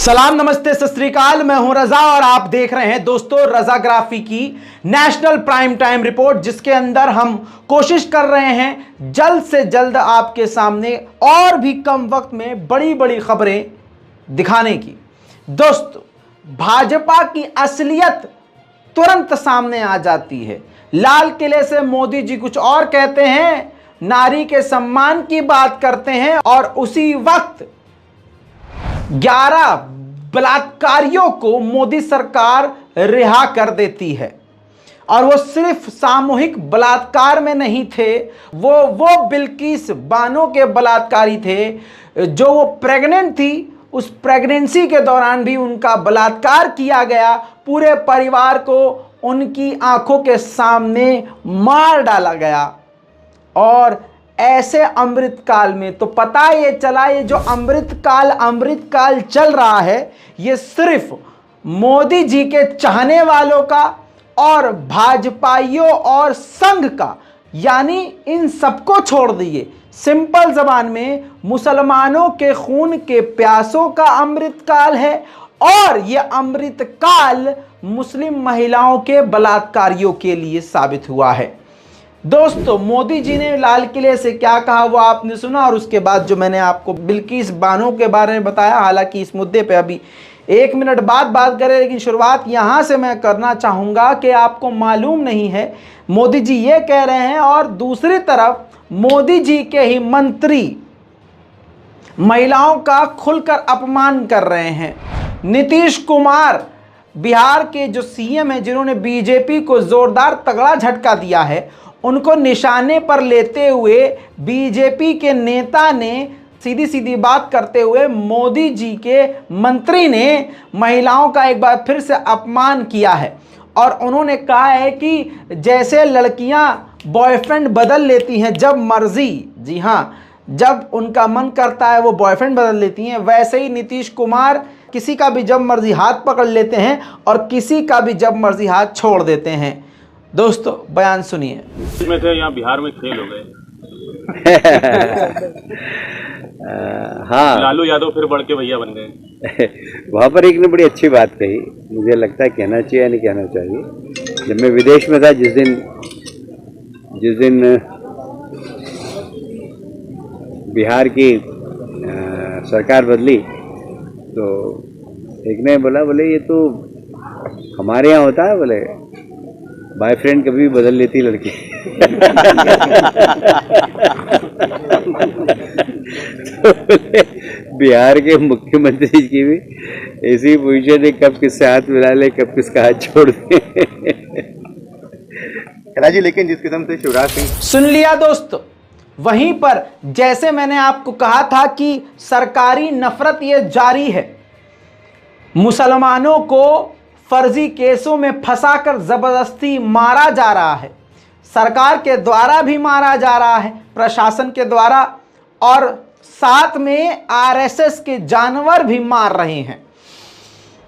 सलाम, नमस्ते, सत श्री अकाल। मैं हूं रजा और आप देख रहे हैं दोस्तों रजाग्राफी की नेशनल प्राइम टाइम रिपोर्ट, जिसके अंदर हम कोशिश कर रहे हैं जल्द से जल्द आपके सामने और भी कम वक्त में बड़ी बड़ी खबरें दिखाने की। दोस्तों, भाजपा की असलियत तुरंत सामने आ जाती है। लाल किले से मोदी जी कुछ और कहते हैं, नारी के सम्मान की बात करते हैं और उसी वक्त 11 बलात्कारियों को मोदी सरकार रिहा कर देती है। और वो सिर्फ सामूहिक बलात्कार में नहीं थे, वो बिल्किस बानो के बलात्कारी थे। जो वो प्रेग्नेंट थी, उस प्रेगनेंसी के दौरान भी उनका बलात्कार किया गया। पूरे परिवार को उनकी आंखों के सामने मार डाला गया। और ऐसे अमृतकाल में तो पता ये चला, ये जो अमृतकाल चल रहा है, ये सिर्फ मोदी जी के चाहने वालों का और भाजपाइयों और संघ का, यानी इन सबको छोड़ दिए। सिंपल जबान में मुसलमानों के खून के प्यासों का अमृतकाल है और ये अमृतकाल मुस्लिम महिलाओं के बलात्कारियों के लिए साबित हुआ है। दोस्तों, मोदी जी ने लाल किले से क्या कहा वो आपने सुना, और उसके बाद जो मैंने आपको बिल्किस बानो के बारे में बताया। हालांकि इस मुद्दे पे अभी 1 मिनट बाद बात करें, लेकिन शुरुआत यहाँ से मैं करना चाहूँगा कि आपको मालूम नहीं है मोदी जी ये कह रहे हैं और दूसरी तरफ मोदी जी के ही मंत्री महिलाओं का खुलकर अपमान कर रहे हैं। नीतीश कुमार बिहार के जो सीएम हैं, जिन्होंने बीजेपी को जोरदार तगड़ा झटका दिया है, उनको निशाने पर लेते हुए बीजेपी के नेता ने सीधी सीधी बात करते हुए मोदी जी के मंत्री ने महिलाओं का एक बार फिर से अपमान किया है। और उन्होंने कहा है कि जैसे लड़कियां बॉयफ्रेंड बदल लेती हैं जब मर्जी, जी हाँ, जब उनका मन करता है वो बॉयफ्रेंड बदल लेती हैं, वैसे ही नीतीश कुमार किसी का भी जब मर्जी हाथ पकड़ लेते हैं और किसी का भी जब मर्जी हाथ छोड़ देते हैं। दोस्तों, बयान सुनिए। में थे, यहाँ बिहार में खेल हो गए। हाँ, लालू यादव फिर बढ़ के भैया बन गए। वहाँ पर एक ने बड़ी अच्छी बात कही, मुझे लगता है कहना चाहिए या नहीं कहना चाहिए। जब मैं विदेश में था, जिस दिन बिहार की सरकार बदली, तो एक ने बोले ये तो हमारे यहाँ होता है, बोले बॉयफ्रेंड कभी भी बदल लेती लड़की। तो बिहार के मुख्यमंत्री की भी ऐसी पोजीशन है, कब किससे हाथ मिला ले, कब किसका हाथ छोड़ दे। जी, लेकिन जिस किस्म से शिवराज सिंह, सुन लिया दोस्तों, वहीं पर जैसे मैंने आपको कहा था कि सरकारी नफरत ये जारी है। मुसलमानों को फर्जी केसों में फंसाकर जबरदस्ती मारा जा रहा है। सरकार के द्वारा भी मारा जा रहा है, प्रशासन के द्वारा, और साथ में आरएसएस के जानवर भी मार रहे हैं।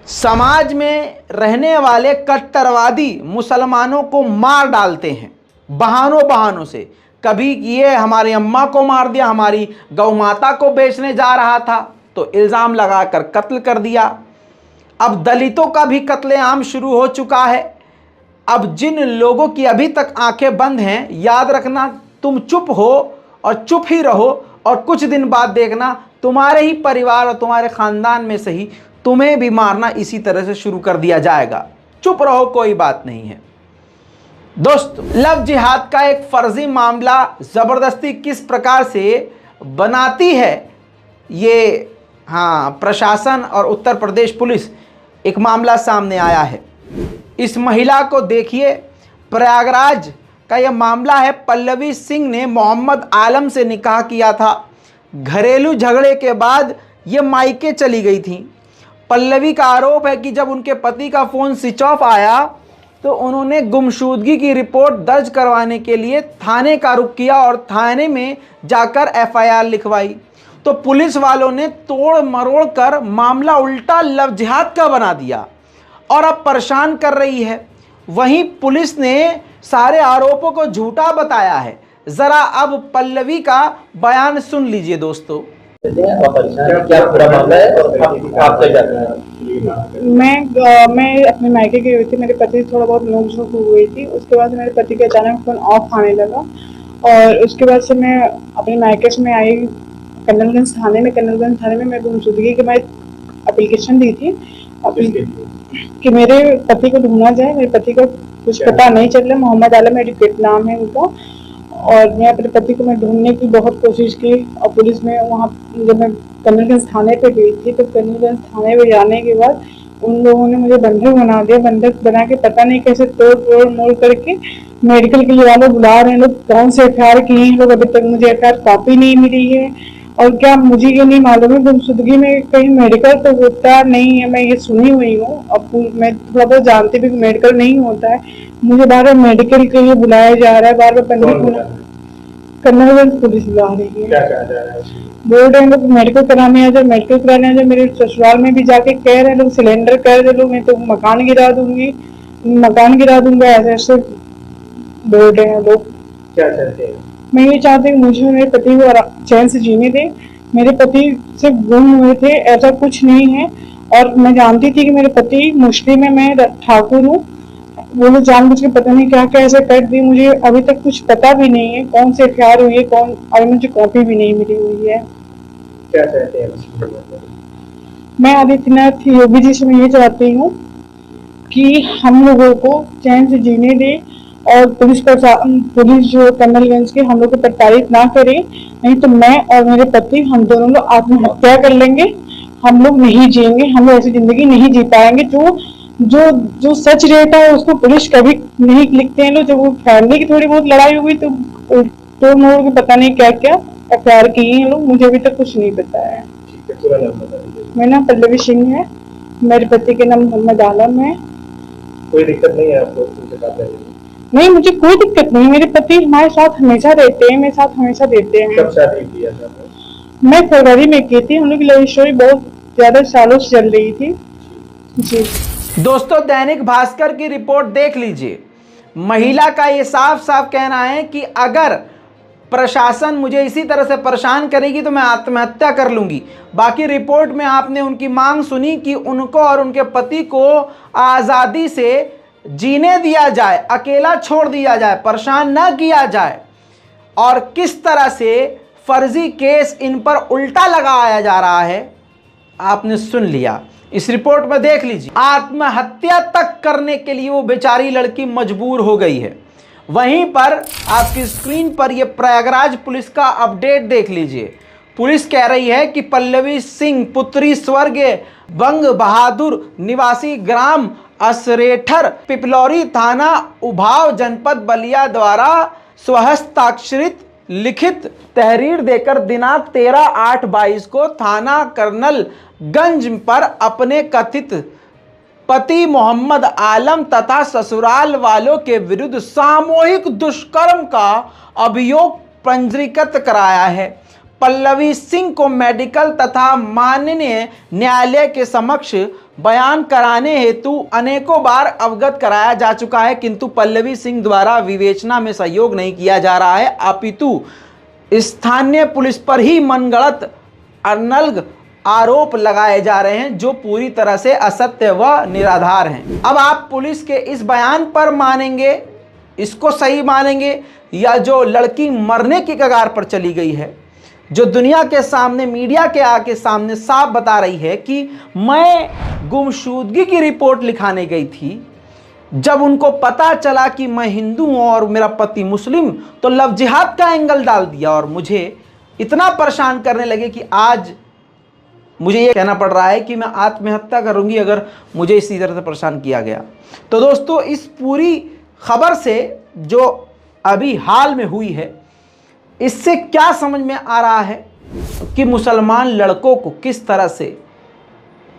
समाज में रहने वाले कट्टरवादी मुसलमानों को मार डालते हैं बहानों से। कभी ये हमारी अम्मा को मार दिया, हमारी गौ माता को बेचने जा रहा था तो इल्ज़ाम लगाकर कत्ल कर दिया। अब दलितों का भी कत्लेआम शुरू हो चुका है। अब जिन लोगों की अभी तक आंखें बंद हैं, याद रखना, तुम चुप हो और चुप ही रहो, और कुछ दिन बाद देखना तुम्हारे ही परिवार और तुम्हारे खानदान में से ही तुम्हें भी मारना इसी तरह से शुरू कर दिया जाएगा। चुप रहो, कोई बात नहीं है। दोस्तों, लव जिहाद का एक फर्जी मामला जबरदस्ती किस प्रकार से बनाती है ये, हाँ, प्रशासन और उत्तर प्रदेश पुलिस, एक मामला सामने आया है। इस महिला को देखिए, प्रयागराज का यह मामला है। पल्लवी सिंह ने मोहम्मद आलम से निकाह किया था। घरेलू झगड़े के बाद ये मायके चली गई थी। पल्लवी का आरोप है कि जब उनके पति का फ़ोन स्विच ऑफ आया तो उन्होंने गुमशुदगी की रिपोर्ट दर्ज करवाने के लिए थाने का रुख किया और थाने में जाकर एफआईआर लिखवाई। तो पुलिस वालों ने तोड़ मरोड़ कर मामला उल्टा लव जिहाद का बना दिया और अब परेशान कर रही है। वहीं पुलिस ने सारे आरोपों को झूठा बताया है। जरा अब पल्लवी का बयान सुन लीजिए दोस्तों। क्या पूरा मामला है और आप क्या चाहते हैं? मैं अपने मायके गई हुई थी। मेरे पति से थोड़ा बहुत नोक-झोंक हुई थी। उसके बाद मेरे पति का अचानक फ़ोन ऑफ आने लगा और उसके बाद से मैं अपने मायके से मैं आई कन्नलगंज थाने में मैं गुमशुदगी की मैं एप्लीकेशन दी थी कि मेरे पति को ढूंढा जाए। मेरे पति को कुछ पता नहीं चल रहा। मोहम्मद आलम एडवोकेट नाम है उनका। और मैं अपने पति को मैं ढूंढने की बहुत कोशिश की और पुलिस में वहाँ जब मैं कन्नलगंज थाने पे गई थी तो कन्नलगंज थाने पे जाने के बाद उन लोगों ने मुझे बंधक बना दिया। बंधक बना के पता नहीं कैसे तोड़ मोड़ करके मेडिकल के लिए वालों बुला रहे हैं। लोग कौन से एफआईआर किए हैं लोग, अभी तक मुझे एफआईआर कॉपी नहीं मिली है। और क्या मुझे ये नहीं मालूम है गुमशुदगी में कहीं मेडिकल तो होता नहीं है। मैं ये सुनी हुई हूँ। अब मैं थोड़ा बहुत जानती भी मेडिकल नहीं होता है। मुझे बार बार मेडिकल के लिए बुलाया जा रहा है। बार बार बंधक कन्नलगंज पुलिस बुला रही है। क्या कहा जा रहा है? बोल रहे हैं लोग मेडिकल कराने आ जाए। मेरे ससुराल में भी जाके कह रहे हैं लोग सिलेंडर कर दे लोग, मैं तो मकान गिरा दूंगा ऐसे ऐसे बोल रहे हैं लोग। क्या चाहते हैं? मैं ये चाहती हूँ मुझे मेरे पति को चैन से जीने दे। मेरे पति से गुम हुए थे, ऐसा कुछ नहीं है। और मैं जानती थी कि मेरे पति मुस्लिम है, मैं ठाकुर हूँ। वो लोग जानबूझ के पता नहीं क्या क्या ऐसे कर दी। मुझे अभी तक कुछ पता भी नहीं है कौन से एफआईआर हुई है कौन, और मुझे कॉपी भी नहीं मिली हुई है। क्या चाहते हैं? मैं आदित्यनाथ योगी जी से मैं ये चाहती हूँ कि हम लोगों को चैन से जीने दे और पुलिस जो कन्नलगंज के हम लोग को प्रताड़ित ना करे। नहीं तो मैं और मेरे पति हम दोनों लोग आत्महत्या कर लेंगे। हम लोग नहीं जिएंगे, हम लोग ऐसी जिंदगी नहीं जी पाएंगे। जो सच रहता है उसको पुलिस कभी नहीं लिखते हैं लोग। जब वो फैमिली की थोड़ी बहुत लड़ाई हुई तो तोड़ मोड़ के पता नहीं क्या क्या एफआईआर किए हैं लोग। मुझे अभी तक कुछ नहीं पता है। पूरा नाम बता दीजिए। मेरा नाम पल्लवी सिंह है। मेरे पति के नाम मोहम्मद आलम है। कोई दिक्कत नहीं है आपको उनसे बात करने में? नहीं, मुझे कोई दिक्कत नहीं। मेरे पति हमारे साथ हमेशा रहते हैं, मेरे साथ हमेशा देते हैं। कब शादी किया था? मैं फरवरी में की थी। हम लोग की लव स्टोरी बहुत ज्यादा सालों से चल रही थी जी। दोस्तों, दैनिक भास्कर की रिपोर्ट देख लीजिए। महिला का ये साफ साफ कहना है कि अगर प्रशासन मुझे इसी तरह से परेशान करेगी तो मैं आत्महत्या कर लूंगी। बाकी रिपोर्ट में आपने उनकी मांग सुनी कि उनको और उनके पति को आज़ादी से जीने दिया जाए, अकेला छोड़ दिया जाए, परेशान ना किया जाए। और किस तरह से फर्जी केस इन पर उल्टा लगाया जा रहा है आपने सुन लिया। इस रिपोर्ट में देख लीजिए, आत्महत्या तक करने के लिए वो बेचारी लड़की मजबूर हो गई है। वहीं पर आपकी स्क्रीन पर ये प्रयागराज पुलिस का अपडेट देख लीजिए। पुलिस कह रही है कि पल्लवी सिंह पुत्री स्वर्गीय बंग बहादुर निवासी ग्राम असरेठर पिपलौरी थाना उभाव जनपद बलिया द्वारा स्वहस्ताक्षरित लिखित तहरीर देकर दिनांक 13/8/22 को थाना कर्नलगंज पर अपने कथित पति मोहम्मद आलम तथा ससुराल वालों के विरुद्ध सामूहिक दुष्कर्म का अभियोग पंजीकृत कराया है। पल्लवी सिंह को मेडिकल तथा माननीय न्यायालय के समक्ष बयान कराने हेतु अनेकों बार अवगत कराया जा चुका है, किंतु पल्लवी सिंह द्वारा विवेचना में सहयोग नहीं किया जा रहा है, अपितु स्थानीय पुलिस पर ही मनगढ़ंत अनर्गल आरोप लगाए जा रहे हैं जो पूरी तरह से असत्य व निराधार हैं। अब आप पुलिस के इस बयान पर मानेंगे, इसको सही मानेंगे, या जो लड़की मरने की कगार पर चली गई है, जो दुनिया के सामने मीडिया के आके सामने साफ बता रही है कि मैं गुमशुदगी की रिपोर्ट लिखाने गई थी, जब उनको पता चला कि मैं हिंदू हूं और मेरा पति मुस्लिम, तो लव जिहाद का एंगल डाल दिया और मुझे इतना परेशान करने लगे कि आज मुझे ये कहना पड़ रहा है कि मैं आत्महत्या करूंगी अगर मुझे इसी तरह से परेशान किया गया। तो दोस्तों, इस पूरी खबर से जो अभी हाल में हुई है, इससे क्या समझ में आ रहा है कि मुसलमान लड़कों को किस तरह से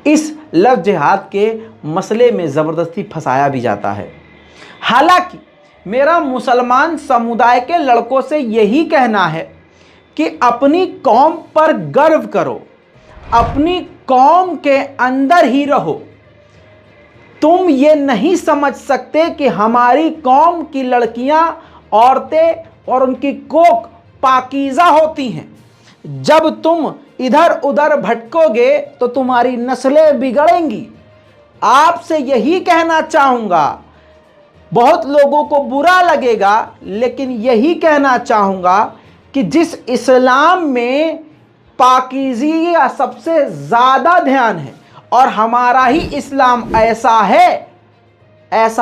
इस लव जिहाद के मसले में ज़बरदस्ती फंसाया भी जाता है। हालांकि मेरा मुसलमान समुदाय के लड़कों से यही कहना है कि अपनी कौम पर गर्व करो, अपनी कौम के अंदर ही रहो। तुम ये नहीं समझ सकते कि हमारी कौम की लड़कियां, औरतें और उनकी कोख पाकीज़ा होती हैं। जब तुम इधर उधर भटकोगे तो तुम्हारी नस्लें बिगड़ेंगी। आपसे यही कहना चाहूँगा, बहुत लोगों को बुरा लगेगा लेकिन यही कहना चाहूँगा कि जिस इस्लाम में पाकीज़गी का सबसे ज़्यादा ध्यान है और हमारा ही इस्लाम ऐसा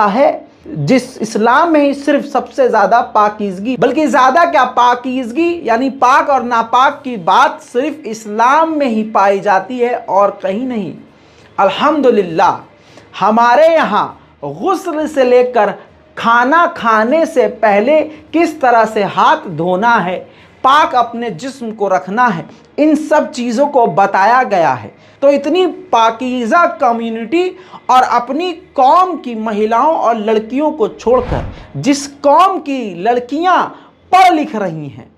है जिस इस्लाम में ही सिर्फ सबसे ज़्यादा पाकीज़गी, बल्कि ज़्यादा क्या पाकीज़गी यानी पाक और नापाक की बात सिर्फ इस्लाम में ही पाई जाती है और कहीं नहीं। अल्हम्दुलिल्लाह हमारे यहाँ गुस्ल से लेकर खाना खाने से पहले किस तरह से हाथ धोना है, पाक अपने जिस्म को रखना है, इन सब चीज़ों को बताया गया है। तो इतनी पाकीज़ा कम्युनिटी और अपनी कौम की महिलाओं और लड़कियों को छोड़कर जिस कौम की लड़कियां पढ़ लिख रही हैं,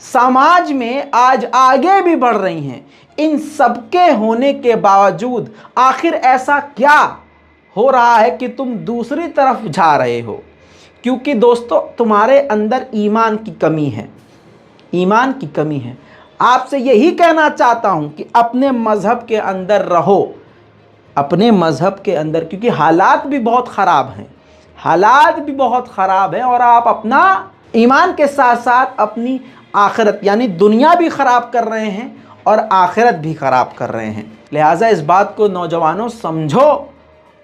समाज में आज आगे भी बढ़ रही हैं, इन सबके होने के बावजूद आखिर ऐसा क्या हो रहा है कि तुम दूसरी तरफ जा रहे हो? क्योंकि दोस्तों तुम्हारे अंदर ईमान की कमी है, ईमान की कमी है। आपसे यही कहना चाहता हूं कि अपने मज़हब के अंदर रहो, अपने मज़हब के अंदर, क्योंकि हालात भी बहुत ख़राब हैं, हालात भी बहुत ख़राब हैं और आप अपना ईमान के साथ साथ अपनी आखिरत यानी दुनिया भी ख़राब कर रहे हैं और आखिरत भी ख़राब कर रहे हैं। लिहाजा इस बात को नौजवानों समझो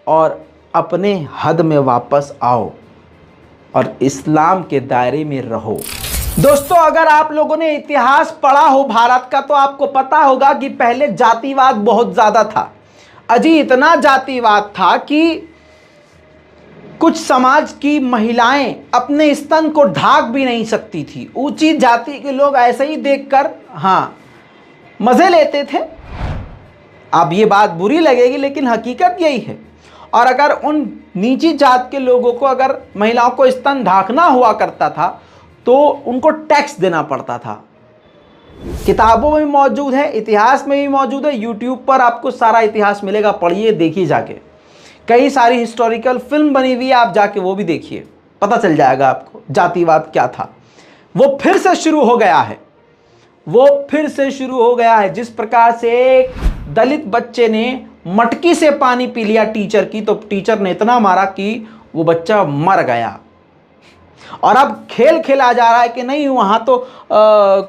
और अपने हद में वापस आओ और इस्लाम के दायरे में रहो। दोस्तों अगर आप लोगों ने इतिहास पढ़ा हो भारत का तो आपको पता होगा कि पहले जातिवाद बहुत ज़्यादा था। अजी इतना जातिवाद था कि कुछ समाज की महिलाएं अपने स्तन को ढाक भी नहीं सकती थी। ऊंची जाति के लोग ऐसे ही देखकर मज़े लेते थे। अब ये बात बुरी लगेगी लेकिन हकीकत यही है। और अगर उन नीची जात के लोगों को अगर महिलाओं को स्तन ढांकना हुआ करता था तो उनको टैक्स देना पड़ता था। किताबों में मौजूद है, इतिहास में भी मौजूद है, यूट्यूब पर आपको सारा इतिहास मिलेगा, पढ़िए, देखिए जाके। कई सारी हिस्टोरिकल फिल्म बनी हुई है, आप जाके वो भी देखिए, पता चल जाएगा आपको जातिवाद क्या था। वो फिर से शुरू हो गया है, वो फिर से शुरू हो गया है। जिस प्रकार से एक दलित बच्चे ने मटकी से पानी पी लिया टीचर की, तो टीचर ने इतना मारा कि वो बच्चा मर गया। और अब खेल खेला जा रहा है कि नहीं वहाँ तो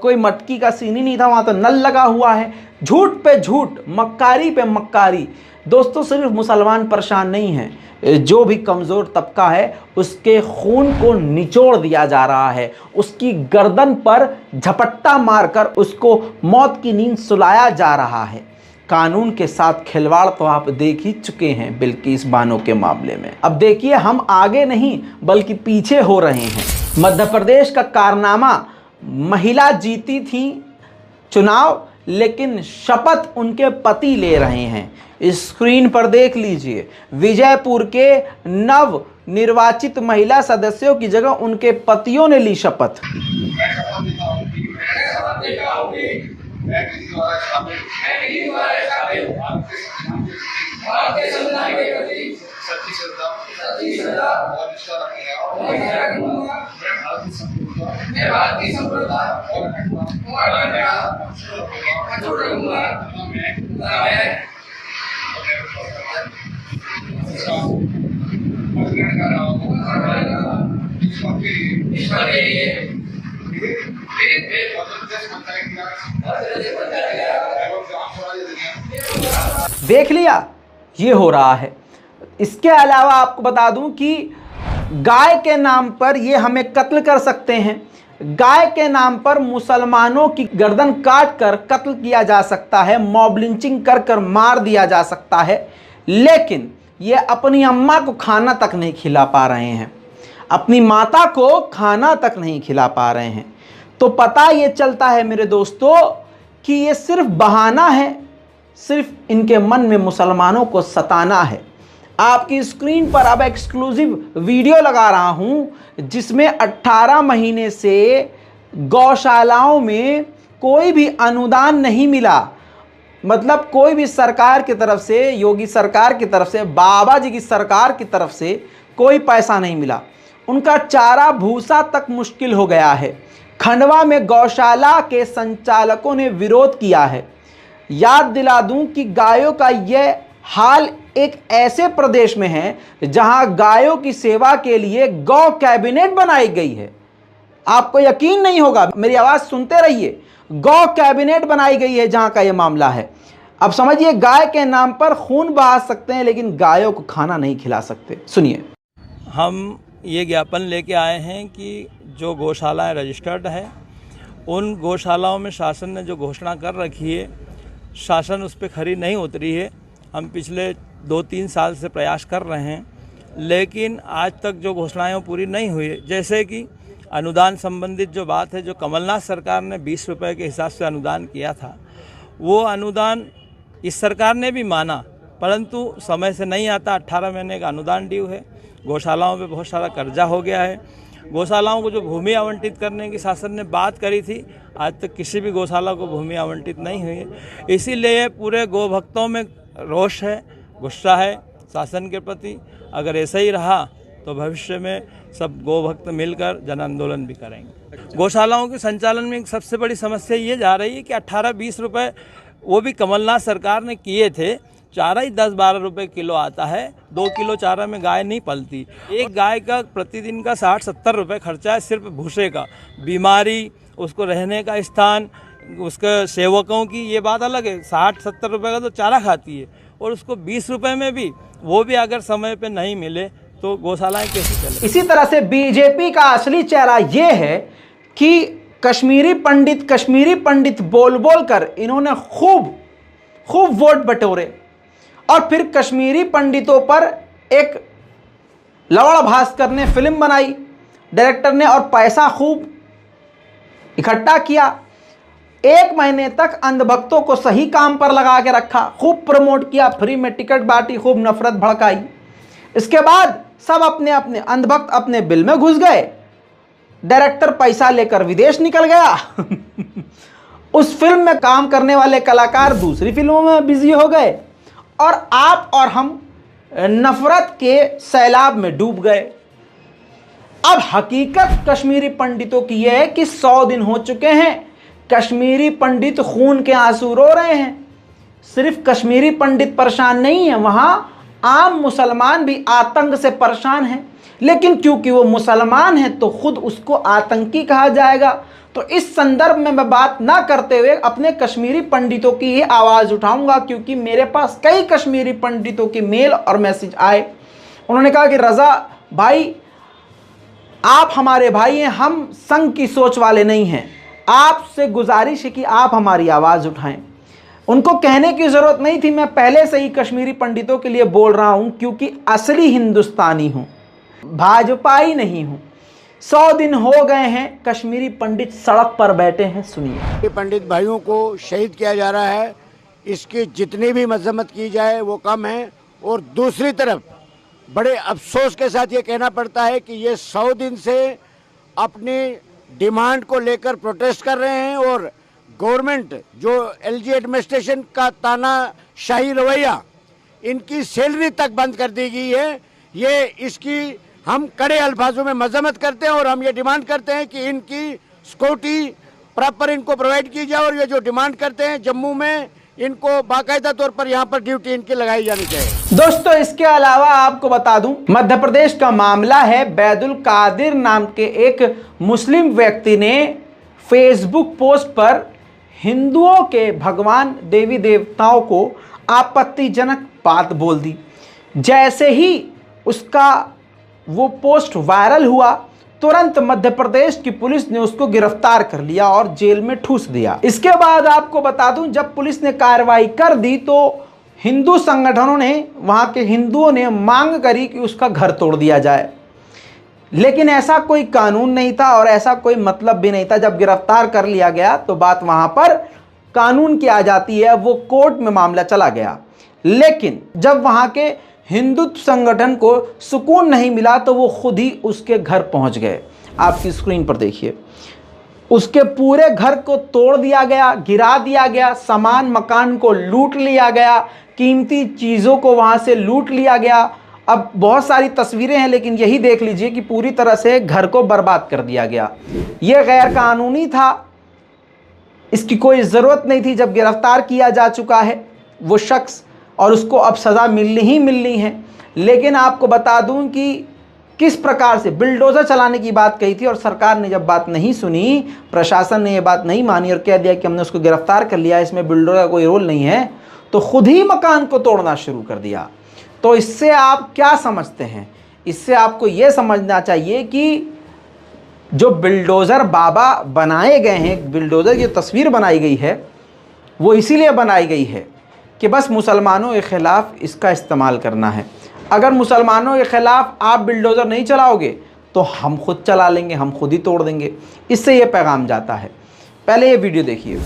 कोई मटकी का सीन ही नहीं था, वहाँ तो नल लगा हुआ है। झूठ पे झूठ, मक्कारी पे मक्कारी। दोस्तों सिर्फ मुसलमान परेशान नहीं है, जो भी कमज़ोर तबका है उसके खून को निचोड़ दिया जा रहा है, उसकी गर्दन पर झपट्टा मारकर उसको मौत की नींद सुलाया जा रहा है। कानून के साथ खिलवाड़ तो आप देख ही चुके हैं बिल्किस बानो के मामले में। अब देखिए हम आगे नहीं बल्कि पीछे हो रहे हैं। मध्य प्रदेश का कारनामा, महिला जीती थी चुनाव लेकिन शपथ उनके पति ले रहे हैं। स्क्रीन पर देख लीजिए, विजयपुर के नव निर्वाचित महिला सदस्यों की जगह उनके पतियों ने ली शपथ। मैं किसी द्वारा स्थापित भारतीय संविधान के प्रति सच्ची श्रद्धा और निष्ठा रखूंगा। मैं भारतीय संप्रभुता और अटूट रहूंगा। देख लिया, ये हो रहा है। इसके अलावा आपको बता दूं कि गाय के नाम पर ये हमें कत्ल कर सकते हैं, गाय के नाम पर मुसलमानों की गर्दन काट कर कत्ल किया जा सकता है, मॉब लिंचिंग कर कर मार दिया जा सकता है, लेकिन ये अपनी अम्मा को खाना तक नहीं खिला पा रहे हैं, अपनी माता को खाना तक नहीं खिला पा रहे हैं। तो पता ये चलता है मेरे दोस्तों कि ये सिर्फ बहाना है, सिर्फ इनके मन में मुसलमानों को सताना है। आपकी स्क्रीन पर अब एक्सक्लूसिव वीडियो लगा रहा हूं जिसमें 18 महीने से गौशालाओं में कोई भी अनुदान नहीं मिला, मतलब कोई भी सरकार की तरफ से, योगी सरकार की तरफ से, बाबा जी की सरकार की तरफ से कोई पैसा नहीं मिला। उनका चारा भूसा तक मुश्किल हो गया है, खंडवा में गौशाला के संचालकों ने विरोध किया है। याद दिला दूं कि गायों का यह हाल एक ऐसे प्रदेश में है जहां गायों की सेवा के लिए गौ कैबिनेट बनाई गई है। आपको यकीन नहीं होगा, मेरी आवाज सुनते रहिए, गौ कैबिनेट बनाई गई है जहां का यह मामला है। अब समझिए, गाय के नाम पर खून बहा सकते हैं लेकिन गायों को खाना नहीं खिला सकते। सुनिए। हम ये ज्ञापन लेके आए हैं कि जो गौशालाएं रजिस्टर्ड है उन गौशालाओं में शासन ने जो घोषणा कर रखी है, शासन उस पर खरी नहीं उतरी है। हम पिछले 2-3 साल से प्रयास कर रहे हैं लेकिन आज तक जो घोषणाएं पूरी नहीं हुई है। जैसे कि अनुदान संबंधित जो बात है, जो कमलनाथ सरकार ने 20 रुपये के हिसाब से अनुदान किया था, वो अनुदान इस सरकार ने भी माना परंतु समय से नहीं आता। 18 महीने का अनुदान ड्यू है। गौशालाओं पे बहुत सारा कर्जा हो गया है। गौशालाओं को जो भूमि आवंटित करने की शासन ने बात करी थी, आज तक किसी भी गौशाला को भूमि आवंटित नहीं हुई है। इसीलिए पूरे गौ भक्तों में रोष है, गुस्सा है शासन के प्रति। अगर ऐसा ही रहा तो भविष्य में सब गौ भक्त मिलकर जन आंदोलन भी करेंगे। गौशालाओं के संचालन में एक सबसे बड़ी समस्या ये जा रही है कि 18-20 रुपये वो भी कमलनाथ सरकार ने किए थे। चारा ही 10-12 रुपये किलो आता है। 2 किलो चारा में गाय नहीं पलती। एक गाय का प्रतिदिन का 60-70 रुपये खर्चा है सिर्फ भूसे का। बीमारी, उसको रहने का स्थान, उसके सेवकों की, ये बात अलग है। 60-70 रुपये का तो चारा खाती है और उसको 20 रुपये में भी वो भी अगर समय पे नहीं मिले तो गौशालाएं कैसे चले। इसी तरह से बीजेपी का असली चेहरा यह है कि कश्मीरी पंडित बोल बोल कर इन्होंने खूब वोट बटोरे और फिर कश्मीरी पंडितों पर एक लवड़ भास्कर ने फिल्म बनाई डायरेक्टर ने और पैसा खूब इकट्ठा किया। 1 महीने तक अंधभक्तों को सही काम पर लगा के रखा, खूब प्रमोट किया, फ्री में टिकट बांटी, खूब नफरत भड़काई। इसके बाद सब अपने अपने अंधभक्त अपने बिल में घुस गए। डायरेक्टर पैसा लेकर विदेश निकल गया उस फिल्म में काम करने वाले कलाकार दूसरी फिल्मों में बिजी हो गए और आप और हम नफरत के सैलाब में डूब गए। अब हकीकत कश्मीरी पंडितों की यह है कि 100 दिन हो चुके हैं, कश्मीरी पंडित खून के आंसू रो रहे हैं। सिर्फ कश्मीरी पंडित परेशान नहीं है, वहां आम मुसलमान भी आतंक से परेशान हैं। लेकिन क्योंकि वो मुसलमान है तो खुद उसको आतंकी कहा जाएगा। तो इस संदर्भ में मैं बात ना करते हुए अपने कश्मीरी पंडितों की ही आवाज़ उठाऊंगा, क्योंकि मेरे पास कई कश्मीरी पंडितों के मेल और मैसेज आए। उन्होंने कहा कि रज़ा भाई, आप हमारे भाई हैं, हम संघ की सोच वाले नहीं हैं, आपसे गुजारिश है कि आप हमारी आवाज़ उठाएं। उनको कहने की ज़रूरत नहीं थी, मैं पहले से ही कश्मीरी पंडितों के लिए बोल रहा हूं क्योंकि असली हिंदुस्तानी हूं, भाजपाई नहीं हूं। 100 दिन हो गए हैं, कश्मीरी पंडित सड़क पर बैठे हैं। सुनिए। पंडित भाइयों को शहीद किया जा रहा है, इसकी जितनी भी मजम्मत की जाए वो कम है। और दूसरी तरफ बड़े अफसोस के साथ ये कहना पड़ता है कि ये 100 दिन से अपनी डिमांड को लेकर प्रोटेस्ट कर रहे हैं और गवर्नमेंट जो एलजी एडमिनिस्ट्रेशन का तानाशाही रवैया, इनकी सैलरी तक बंद कर दी गई है। ये इसकी हम कड़े अल्फाजों में मजम्मत करते हैं और हम ये डिमांड करते हैं कि इनकी सिक्योरिटी प्रॉपर इनको प्रोवाइड की जाए और ये जो डिमांड करते हैं जम्मू में, इनको बाकायदा तौर पर यहाँ पर ड्यूटी इनकी लगाई जानी चाहिए। दोस्तों, इसके अलावा आपको बता दूं, मध्य प्रदेश का मामला है। बैदुल कादिर नाम के एक मुस्लिम व्यक्ति ने फेसबुक पोस्ट पर हिंदुओं के भगवान देवी देवताओं को आपत्तिजनक बात बोल दी। जैसे ही उसका वो पोस्ट वायरल हुआ, तुरंत मध्य प्रदेश की पुलिस ने उसको गिरफ्तार कर लिया और जेल में ठूस दिया। इसके बाद आपको बता दूं, जब पुलिस ने कार्रवाई कर दी तो हिंदू संगठनों ने, वहां के हिंदुओं ने मांग करी कि उसका घर तोड़ दिया जाए। लेकिन ऐसा कोई कानून नहीं था और ऐसा कोई मतलब भी नहीं था। जब गिरफ्तार कर लिया गया तो बात वहां पर कानून की आ जाती है, वो कोर्ट में मामला चला गया। लेकिन जब वहां के हिंदुत्व संगठन को सुकून नहीं मिला तो वो खुद ही उसके घर पहुंच गए। आपकी स्क्रीन पर देखिए, उसके पूरे घर को तोड़ दिया गया, गिरा दिया गया, सामान मकान को लूट लिया गया, कीमती चीज़ों को वहां से लूट लिया गया अब बहुत सारी तस्वीरें हैं, लेकिन यही देख लीजिए कि पूरी तरह से घर को बर्बाद कर दिया गया। यह गैर कानूनी था, इसकी कोई ज़रूरत नहीं थी। जब गिरफ्तार किया जा चुका है वो शख्स और उसको अब सज़ा मिलनी ही मिलनी है। लेकिन आपको बता दूं कि किस प्रकार से बिल्डोज़र चलाने की बात कही थी और सरकार ने जब बात नहीं सुनी, प्रशासन ने ये बात नहीं मानी और कह दिया कि हमने उसको गिरफ्तार कर लिया, इसमें बिल्डोज़र का कोई रोल नहीं है, तो खुद ही मकान को तोड़ना शुरू कर दिया। तो इससे आप क्या समझते हैं? इससे आपको ये समझना चाहिए कि जो बिल्डोज़र बाबा बनाए गए हैं, बिल्डोज़र की तस्वीर बनाई गई है, वो इसीलिए बनाई गई है कि बस मुसलमानों के ख़िलाफ़ इसका इस्तेमाल करना है। अगर मुसलमानों के ख़िलाफ़ आप बिल्डोज़र नहीं चलाओगे तो हम खुद चला लेंगे, हम खुद ही तोड़ देंगे। इससे ये पैगाम जाता है। पहले ये वीडियो देखिए।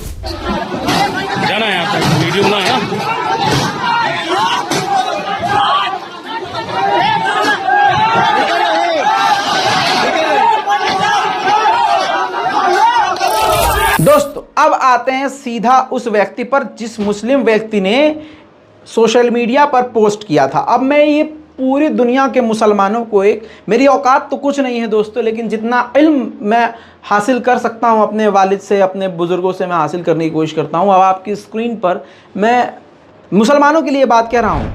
जाना है आप वीडियो बनाया ना। दोस्तों अब आते हैं सीधा उस व्यक्ति पर जिस मुस्लिम व्यक्ति ने सोशल मीडिया पर पोस्ट किया था। अब मैं ये पूरी दुनिया के मुसलमानों को मेरी औकात तो कुछ नहीं है दोस्तों, लेकिन जितना इल्म मैं हासिल कर सकता हूँ अपने वालिद से, अपने बुज़ुर्गों से मैं हासिल करने की कोशिश करता हूँ। अब आपकी स्क्रीन पर मैं मुसलमानों के लिए बात कह रहा हूँ,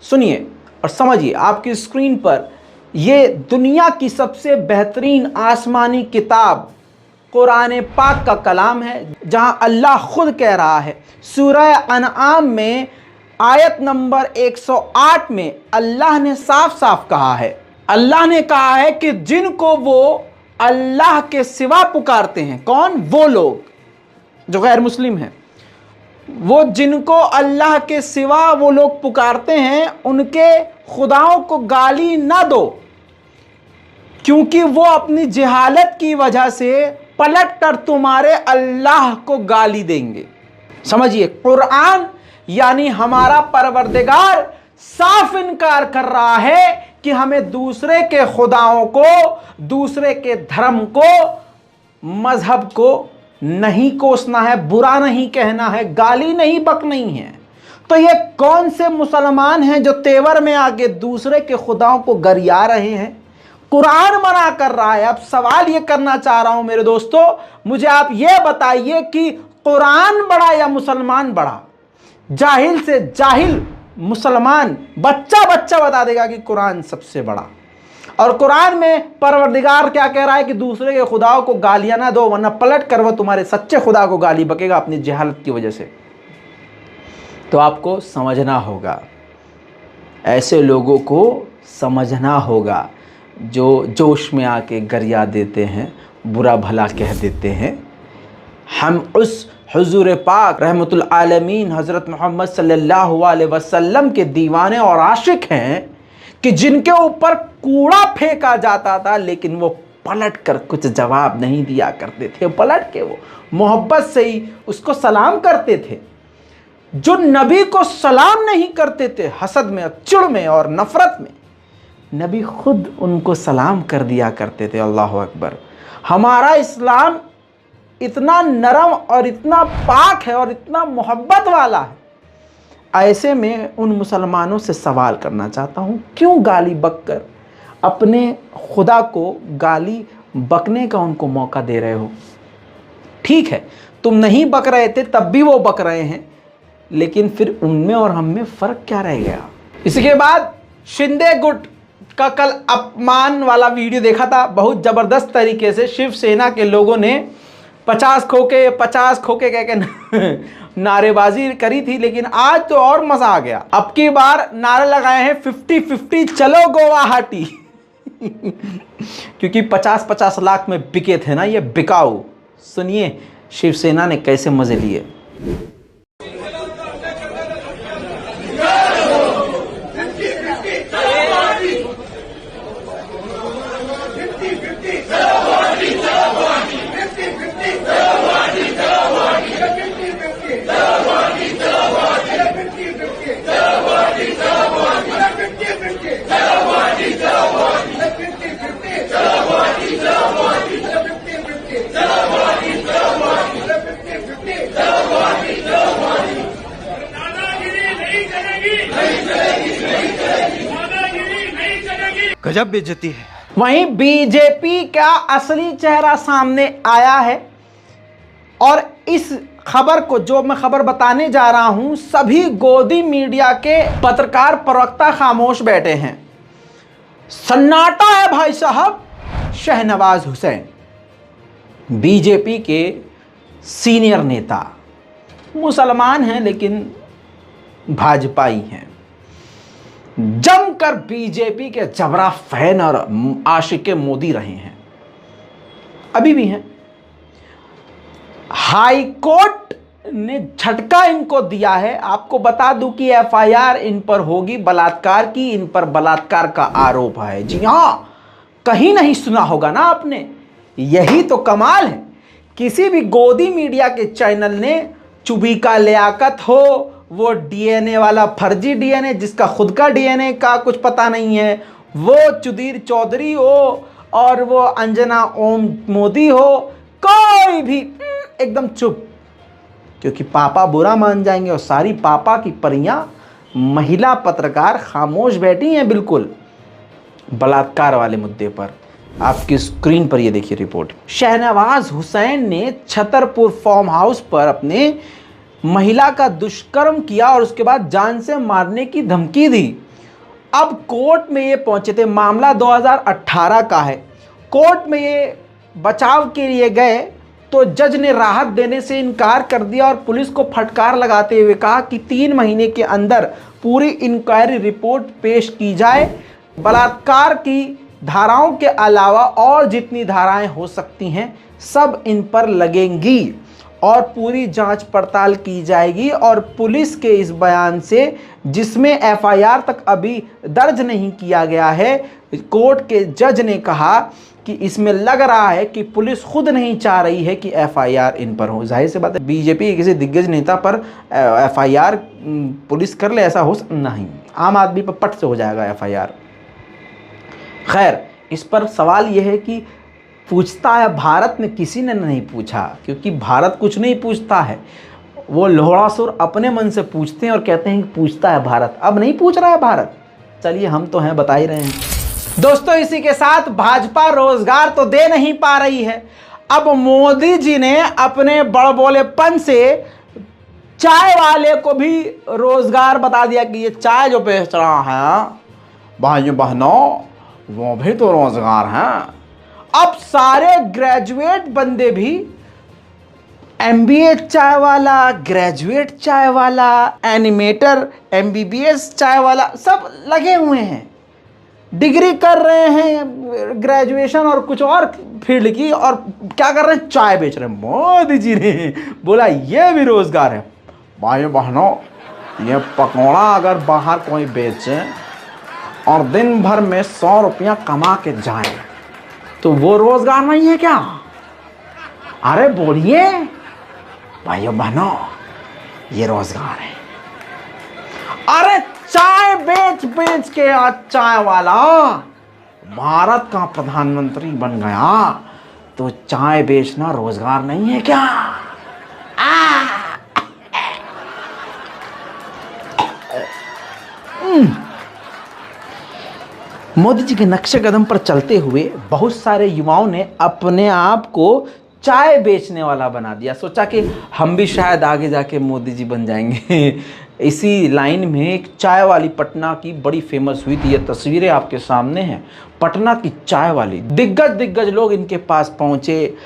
सुनिए और समझिए। आपकी स्क्रीन पर ये दुनिया की सबसे बेहतरीन आसमानी किताब कुरान पाक का कलाम है, जहाँ अल्लाह खुद कह रहा है सूरह अनआम में आयत नंबर 108 में अल्लाह ने साफ साफ कहा है, अल्लाह ने कहा है कि जिनको वो अल्लाह के सिवा पुकारते हैं, कौन? वो लोग जो गैर मुस्लिम हैं, वो जिनको अल्लाह के सिवा वो लोग पुकारते हैं, उनके खुदाओं को गाली ना दो, क्योंकि वो अपनी जहालत की वजह से पलट कर तुम्हारे अल्लाह को गाली देंगे। समझिए, कुरान यानी हमारा परवरदिगार साफ इनकार कर रहा है कि हमें दूसरे के खुदाओं को, दूसरे के धर्म को, मजहब को नहीं कोसना है, बुरा नहीं कहना है, गाली नहीं बकनी है। तो ये कौन से मुसलमान हैं जो तेवर में आके दूसरे के खुदाओं को गरिया रहे हैं? कुरान मना कर रहा है। अब सवाल ये करना चाह रहा हूं मेरे दोस्तों, मुझे आप ये बताइए कि कुरान बड़ा या मुसलमान बड़ा? जाहिल से जाहिल मुसलमान बच्चा बता देगा कि कुरान सबसे बड़ा। और कुरान में परवरदिगार क्या कह रहा है कि दूसरे के खुदाओं को गालियां ना दो, वरना पलट कर वो तुम्हारे सच्चे खुदा को गाली बकेगा अपनी जहालत की वजह से। तो आपको समझना होगा, ऐसे लोगों को समझना होगा जो जोश में आके गरिया देते हैं, बुरा भला कह देते हैं। हम उस हुजूर पाक रहमतुल आलमीन हज़रत मोहम्मद सल्लल्लाहु अलैहि वसल्लम के दीवाने और आशिक हैं कि जिनके ऊपर कूड़ा फेंका जाता था, लेकिन वो पलट कर कुछ जवाब नहीं दिया करते थे। पलट के वो मोहब्बत से ही उसको सलाम करते थे। जो नबी को सलाम नहीं करते थे, हसद में, चिढ़ में और नफ़रत में, नबी खुद उनको सलाम कर दिया करते थे। अल्लाह अकबर। हमारा इस्लाम इतना नरम और इतना पाक है और इतना मोहब्बत वाला है। ऐसे में उन मुसलमानों से सवाल करना चाहता हूँ, क्यों गाली बककर अपने खुदा को गाली बकने का उनको मौका दे रहे हो? ठीक है, तुम नहीं बक रहे थे तब भी वो बक रहे हैं, लेकिन फिर उनमें और हम में फ़र्क क्या रह गया? इसके बाद शिंदे गुट का कल अपमान वाला वीडियो देखा था। बहुत ज़बरदस्त तरीके से शिवसेना के लोगों ने 50 खोके कह के नारेबाजी करी थी, लेकिन आज तो और मज़ा आ गया। अब की बार नारे लगाए हैं 50-50 चलो गुवाहाटी क्योंकि 50-50 लाख में बिके थे ना ये बिकाऊ। सुनिए शिवसेना ने कैसे मज़े लिए। चलो गजब बेइज्जती है। वहीं बीजेपी का असली चेहरा सामने आया है और इस खबर को, जो मैं खबर बताने जा रहा हूं, सभी गोदी मीडिया के पत्रकार प्रवक्ता खामोश बैठे हैं। सन्नाटा है भाई साहब। शहनवाज हुसैन बीजेपी के सीनियर नेता, मुसलमान हैं लेकिन भाजपाई हैं, जमकर बीजेपी के जबरा फैन और आशिक मोदी रहे हैं, अभी भी हैं। हाई कोर्ट ने झटका इनको दिया है। आपको बता दूं कि एफआईआर इन पर होगी बलात्कार की, इन पर बलात्कार का आरोप है। जी हां, कहीं नहीं सुना होगा ना आपने। यही तो कमाल है। किसी भी गोदी मीडिया के चैनल ने चुबी का लियाकत हो, वो डीएनए वाला फर्जी डीएनए जिसका खुद का डीएनए का कुछ पता नहीं है, वो सुधीर चौधरी हो और वो अंजना ओम मोदी हो, कोई भी एकदम चुप, क्योंकि पापा बुरा मान जाएंगे। और सारी पापा की परियां महिला पत्रकार खामोश बैठी हैं बिल्कुल बलात्कार वाले मुद्दे पर। आपकी स्क्रीन पर ये देखिए रिपोर्ट। शहनवाज हुसैन ने छतरपुर फार्म हाउस पर अपने महिला का दुष्कर्म किया और उसके बाद जान से मारने की धमकी दी। अब कोर्ट में ये पहुंचे थे। मामला 2018 का है। कोर्ट में ये बचाव के लिए गए तो जज ने राहत देने से इनकार कर दिया और पुलिस को फटकार लगाते हुए कहा कि 3 महीने के अंदर पूरी इंक्वायरी रिपोर्ट पेश की जाए। बलात्कार की धाराओं के अलावा और जितनी धाराएं हो सकती हैं सब इन पर लगेंगी और पूरी जांच पड़ताल की जाएगी। और पुलिस के इस बयान से, जिसमें एफआईआर तक अभी दर्ज नहीं किया गया है, कोर्ट के जज ने कहा कि इसमें लग रहा है कि पुलिस खुद नहीं चाह रही है कि एफआईआर इन पर हो। जाहिर सी बात है, बीजेपी के किसी दिग्गज नेता पर एफआईआर पुलिस कर ले, ऐसा हो नहीं। आम आदमी पर पट से हो जाएगा एफआईआर। खैर, इस पर सवाल यह है कि पूछता है भारत ने, किसी ने नहीं पूछा, क्योंकि भारत कुछ नहीं पूछता है। वो लोहड़ासुर अपने मन से पूछते हैं और कहते हैं कि पूछता है भारत। अब नहीं पूछ रहा है भारत। चलिए, हम तो हैं, बता ही रहे हैं। दोस्तों, इसी के साथ भाजपा रोजगार तो दे नहीं पा रही है। अब मोदी जी ने अपने बड़बोलेपन से चाय वाले को भी रोजगार बता दिया कि ये चाय जो बेच रहा है भाइयों बहनों, वो भी तो रोजगार है। अब सारे ग्रेजुएट बंदे भी एमबीए चाय वाला, ग्रेजुएट चाय वाला, एनिमेटर, एमबीबीएस चाय वाला सब लगे हुए हैं। डिग्री कर रहे हैं, ग्रेजुएशन और कुछ और फील्ड की, और क्या कर रहे हैं? चाय बेच रहे हैं। मोदी जी ने बोला ये भी रोजगार है। भाइयों बहनों, ये पकौड़ा अगर बाहर कोई बेचे और दिन भर में 100 रुपया कमा के जाए तो वो रोजगार नहीं है क्या? अरे बोलिए भाइयों बहनों, ये रोजगार है। अरे चाय बेच बेच के आज चाय वाला भारत का प्रधानमंत्री बन गया, तो चाय बेचना रोजगार नहीं है क्या? मोदी जी के नक्शे कदम पर चलते हुए बहुत सारे युवाओं ने अपने आप को चाय बेचने वाला बना दिया। सोचा कि हम भी शायद आगे जाके मोदी जी बन जाएंगे। इसी लाइन में एक चाय वाली पटना की बड़ी फेमस हुई थी। ये तस्वीरें आपके सामने हैं। पटना की चाय वाली, दिग्गज लोग इनके पास पहुंचे,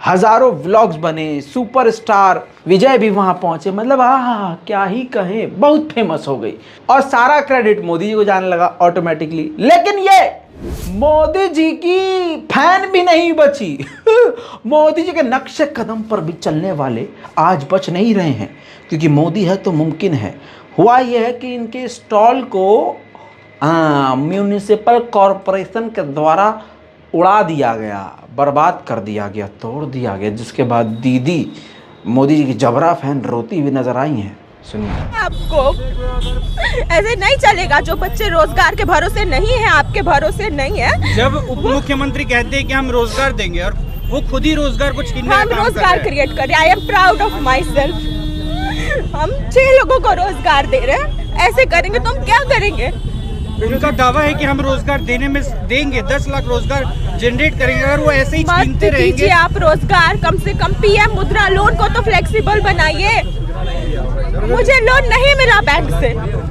हजारों व्लॉग्स बने, सुपरस्टार विजय भी वहां पहुंचे। मतलब क्या ही कहें, बहुत फेमस हो गई और सारा क्रेडिट मोदी जी को जाने लगा ऑटोमेटिकली। लेकिन ये मोदी जी की फैन भी नहीं बची। मोदी जी के नक्शे कदम पर भी चलने वाले आज बच नहीं रहे हैं, क्योंकि मोदी है तो मुमकिन है। हुआ यह है कि इनके स्टॉल को म्यूनिसिपल कॉरपोरेशन के द्वारा उड़ा दिया गया, बर्बाद कर दिया गया, तोड़ दिया गया, जिसके बाद दीदी मोदी जी की जबरा फैन रोती हुई नजर आई हैं। सुनिए। आपको ऐसे नहीं चलेगा। जो बच्चे रोजगार के भरोसे नहीं है, आपके भरोसे नहीं है। जब उप मुख्यमंत्री कहते हैं कि हम रोजगार देंगे और वो खुद ही रोजगार को छीनने का काम कर रहे हैं। हम रोजगार क्रिएट कर रहे हैं। I am proud of my self. हम 6 लोगों को रोजगार दे रहे हैं। ऐसे करेंगे तो हम क्या करेंगे? उनका दावा है कि हम रोजगार देंगे 10 लाख रोजगार जनरेट करेंगे। अगर वो ऐसे ही मत छीनते रहेंगे, कीजिए आप रोजगार, कम से कम पीएम मुद्रा लोन को तो फ्लेक्सिबल बनाइए। मुझे लोन नहीं मिला बैंक से।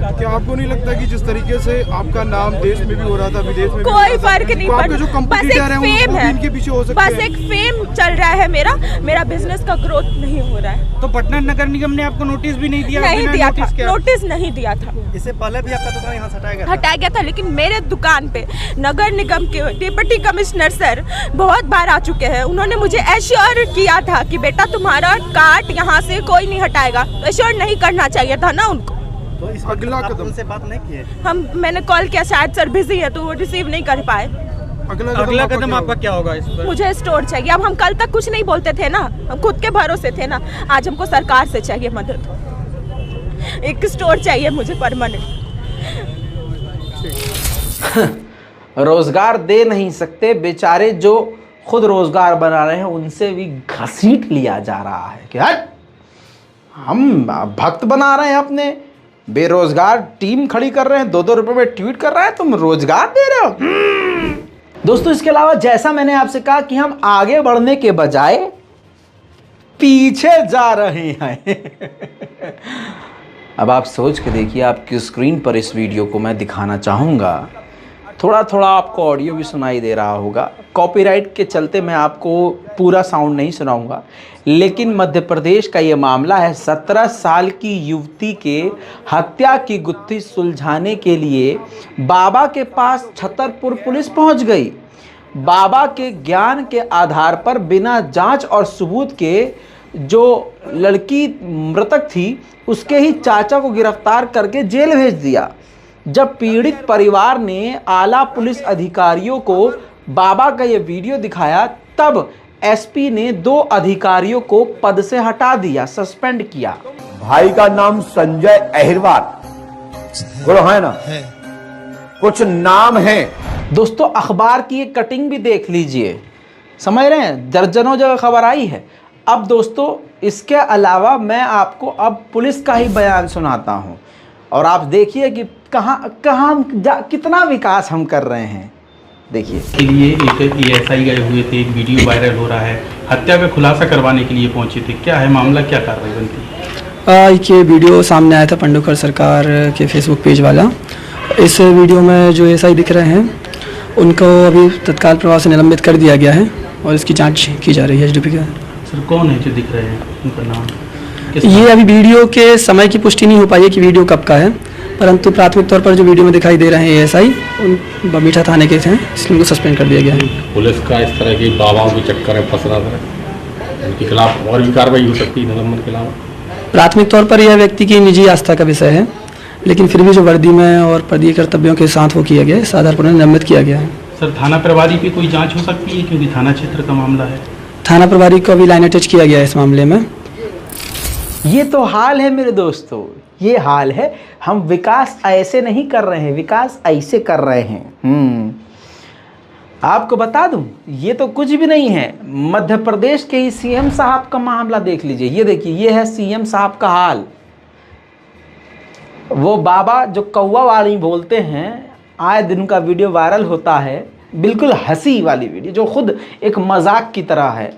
क्या आपको नहीं लगता कि जिस तरीके से आपका नाम देश में भी हो रहा था, विदेश में कोई फर्क नहीं पड़ता, जो बस एक फेम है, इनके पीछे हो सकते बस एक फेम चल रहा है। मेरा बिजनेस का ग्रोथ नहीं हो रहा है। तो पटना नगर निगम ने आपको नोटिस भी नहीं दिया? नहीं दिया था, नोटिस नहीं दिया था। इससे पहले भी आपका दुकान यहाँ हटाया गया था, लेकिन मेरे दुकान पे नगर निगम के डिप्टी कमिश्नर सर बहुत बार आ चुके हैं। उन्होंने मुझे एश्योर किया था कि बेटा तुम्हारा कार्ट यहाँ से कोई नहीं हटाएगा। एश्योर नहीं करना चाहिए था ना उनको। तो इस अगला कदम से बात नहीं किए? मैंने कॉल किया, शायद सर बिजी है तो वो रिसीव नहीं कर पाए। अगला कदम आपका क्या होगा इस पर? मुझे स्टोर चाहिए। अब हम कल तक कुछ नहीं बोलते थे ना, हम खुद के भरोसे थे ना। आज हमको सरकार से चाहिए मदद। एक स्टोर चाहिए मुझे परमानेंट। रोजगार दे नहीं सकते बेचारे, जो खुद रोजगार बना रहे हैं उनसे भी घसीट लिया जा रहा है कि हम भक्त बना रहे हैं, अपने बेरोजगार टीम खड़ी कर रहे हैं, 2-2 रुपए में ट्वीट कर रहे हैं, तुम रोजगार दे रहे हो। दोस्तों, इसके अलावा जैसा मैंने आपसे कहा कि हम आगे बढ़ने के बजाय पीछे जा रहे हैं। अब आप सोच के देखिए, आपकी स्क्रीन पर इस वीडियो को मैं दिखाना चाहूँगा। थोड़ा थोड़ा आपको ऑडियो भी सुनाई दे रहा होगा। कॉपीराइट के चलते मैं आपको पूरा साउंड नहीं सुनाऊंगा, लेकिन मध्य प्रदेश का ये मामला है। 17 साल की युवती के हत्या की गुत्थी सुलझाने के लिए बाबा के पास छतरपुर पुलिस पहुंच गई। बाबा के ज्ञान के आधार पर बिना जांच और सबूत के जो लड़की मृतक थी उसके ही चाचा को गिरफ्तार करके जेल भेज दिया। जब पीड़ित परिवार ने आला पुलिस अधिकारियों को बाबा का ये वीडियो दिखाया, तब एसपी ने 2 अधिकारियों को पद से हटा दिया, सस्पेंड किया। भाई का नाम संजय अहिरवार, बोलो है ना? कुछ नाम है। दोस्तों, अखबार की एक कटिंग भी देख लीजिए, समझ रहे हैं, दर्जनों जगह खबर आई है। अब दोस्तों, इसके अलावा मैं आपको अब पुलिस का ही बयान सुनाता हूं और आप देखिए कि कितना विकास हम कर रहे हैं। देखिए, के लिए एक एएसआई गए हुए थे, एक वीडियो वायरल हो रहा है, हत्या का खुलासा करवाने के लिए पहुंचे थे। क्या है मामला, क्या कार्रवाई बनती है? ये वीडियो सामने आया था पंडोकर सरकार के फेसबुक पेज वाला। इस वीडियो में जो एएसआई दिख रहे हैं उनको अभी तत्काल प्रभाव से निलंबित कर दिया गया है और इसकी जांच की जा रही है एसडीपी के। सर, कौन है जो दिख रहे हैं, उनका नाम? ये अभी वीडियो के समय की पुष्टि नहीं हो पाई है कि वीडियो कब का है, परंतु प्राथमिक तौर पर जो वीडियो में दिखाई दे रहे हैं एएसआई उन बमीठा थाने के थे, इसलिए उनको सस्पेंड कर दिया गया है। पुलिस का इस तरह की बाबाओं के चक्कर में फंस रहा था, उनके खिलाफ और भी कार्रवाई हो सकती है निलंबन के अलावा? प्राथमिक तौर पर यह व्यक्ति की निजी आस्था का विषय है, लेकिन फिर भी जो वर्दी में और पदीय कर्तव्यों के साथ वो किया गया है, इस आधार पर निलंबित किया गया है। सर, थाना प्रभारी पे कोई जांच हो सकती है क्योंकि थाना क्षेत्र का मामला है? थाना प्रभारी को अभी लाइन अटैच किया गया है इस मामले में। ये तो हाल है मेरे दोस्तों, ये हाल है। हम विकास ऐसे नहीं कर रहे हैं, विकास ऐसे कर रहे हैं। आपको बता दूं, ये तो कुछ भी नहीं है। मध्य प्रदेश के ही सीएम साहब का मामला देख लीजिए। ये देखिए, ये है सीएम साहब का हाल। वो बाबा जो कौवा वाली बोलते हैं, आए दिन का वीडियो वायरल होता है, बिल्कुल हंसी वाली वीडियो जो खुद एक मजाक की तरह है।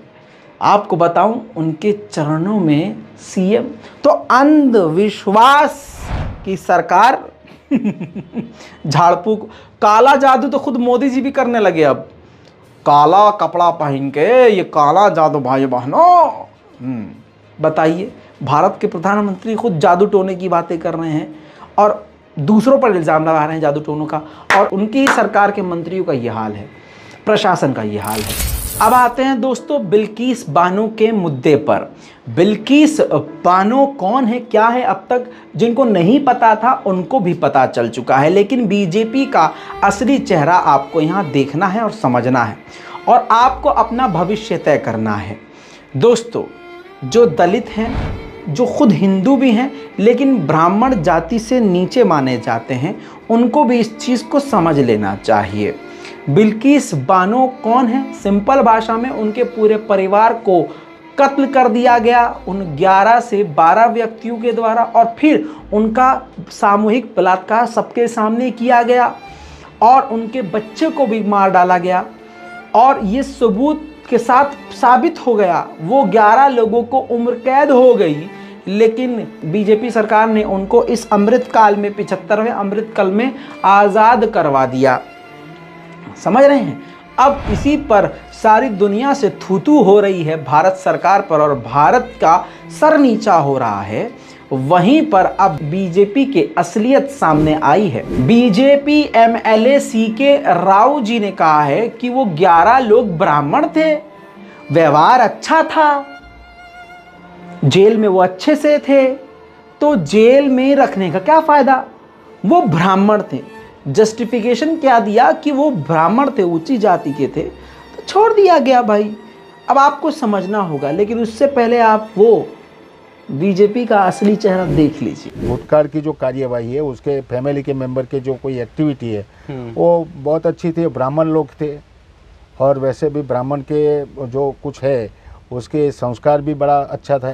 आपको बताऊं, उनके चरणों में सीएम तो अंधविश्वास की सरकार झाड़ फूक, काला जादू तो खुद मोदी जी भी करने लगे। अब काला कपड़ा पहन के ये काला जादू भाई बहनों, बताइए, भारत के प्रधानमंत्री खुद जादू टोने की बातें कर रहे हैं और दूसरों पर इल्ज़ाम लगा रहे हैं जादू टोनों का, और उनकी ही सरकार के मंत्रियों का ये हाल है, प्रशासन का ये हाल है। अब आते हैं दोस्तों बिल्किस बानो के मुद्दे पर। बिल्किस बानो कौन है, क्या है, अब तक जिनको नहीं पता था उनको भी पता चल चुका है, लेकिन बीजेपी का असली चेहरा आपको यहाँ देखना है और समझना है और आपको अपना भविष्य तय करना है। दोस्तों, जो दलित हैं, जो खुद हिंदू भी हैं लेकिन ब्राह्मण जाति से नीचे माने जाते हैं, उनको भी इस चीज़ को समझ लेना चाहिए। बिल्किस बानो कौन है? सिंपल भाषा में उनके पूरे परिवार को कत्ल कर दिया गया उन 11 से 12 व्यक्तियों के द्वारा, और फिर उनका सामूहिक बलात्कार सबके सामने किया गया और उनके बच्चे को भी मार डाला गया। और ये सबूत के साथ साबित हो गया, वो 11 लोगों को उम्र कैद हो गई, लेकिन बीजेपी सरकार ने उनको इस अमृतकाल में 75वें अमृतकाल में आज़ाद करवा दिया। समझ रहे हैं? अब इसी पर सारी दुनिया से थू-थू हो रही है भारत सरकार पर और भारत का सर नीचा हो रहा है। वहीं पर अब बीजेपी की असलियत सामने आई है। BJP MLA C K Rao ji ने कहा है कि वो 11 लोग ब्राह्मण थे, व्यवहार अच्छा था, जेल में वो अच्छे से थे, तो जेल में रखने का क्या फायदा, वो ब्राह्मण थे। जस्टिफिकेशन क्या दिया कि वो ब्राह्मण थे, ऊंची जाति के थे, तो छोड़ दिया गया भाई। अब आपको समझना होगा, लेकिन उससे पहले आप वो बीजेपी का असली चेहरा देख लीजिए। भूतकाल की जो कार्यवाही है, उसके फैमिली के मेंबर के जो कोई एक्टिविटी है वो बहुत अच्छी थी, ब्राह्मण लोग थे, और वैसे भी ब्राह्मण के जो कुछ है उसके संस्कार भी बड़ा अच्छा था,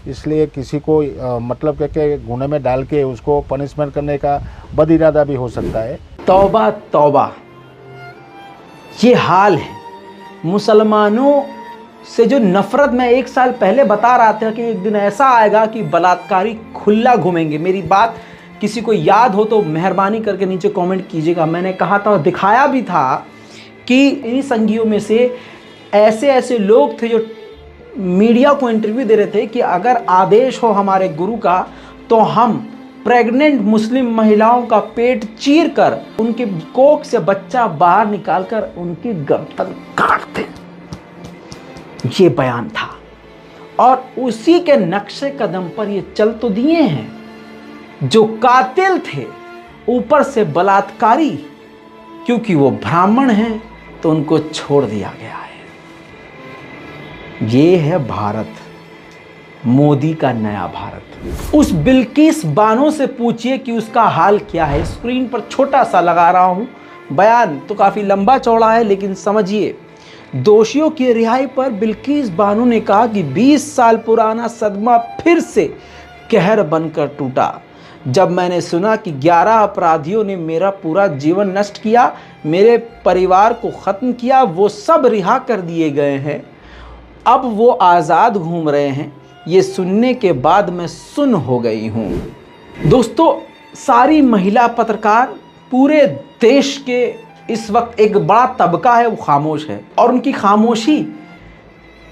इसलिए किसी को मतलब के गुने में डाल के उसको पनिशमेंट करने का बद इरादा भी हो सकता है। तौबा तौबा, ये हाल है। मुसलमानों से जो नफरत मैं 1 साल पहले बता रहा था कि एक दिन ऐसा आएगा कि बलात्कारी खुला घूमेंगे। मेरी बात किसी को याद हो तो मेहरबानी करके नीचे कमेंट कीजिएगा। मैंने कहा था और दिखाया भी था कि इन्हीं संघियों में से ऐसे ऐसे लोग थे जो मीडिया को इंटरव्यू दे रहे थे कि अगर आदेश हो हमारे गुरु का तो हम प्रेग्नेंट मुस्लिम महिलाओं का पेट चीर कर उनके कोख से बच्चा बाहर निकालकर उनकी गर्दन काट दें। ये बयान था और उसी के नक्शे कदम पर ये चल तो दिए हैं। जो कातिल थे ऊपर से बलात्कारी, क्योंकि वो ब्राह्मण हैं तो उनको छोड़ दिया गया है। ये है भारत, मोदी का नया भारत। उस बिल्किस बानो से पूछिए कि उसका हाल क्या है। स्क्रीन पर छोटा सा लगा रहा हूं, बयान तो काफी लंबा चौड़ा है, लेकिन समझिए। दोषियों की रिहाई पर बिल्किस बानो ने कहा कि 20 साल पुराना सदमा फिर से कहर बनकर टूटा। जब मैंने सुना कि 11 अपराधियों ने मेरा पूरा जीवन नष्ट किया, मेरे परिवार को ख़त्म किया, वो सब रिहा कर दिए गए हैं, अब वो आज़ाद घूम रहे हैं, ये सुनने के बाद मैं सुन्न हो गई हूँ। दोस्तों, सारी महिला पत्रकार पूरे देश के इस वक्त एक बड़ा तबका है वो खामोश है, और उनकी खामोशी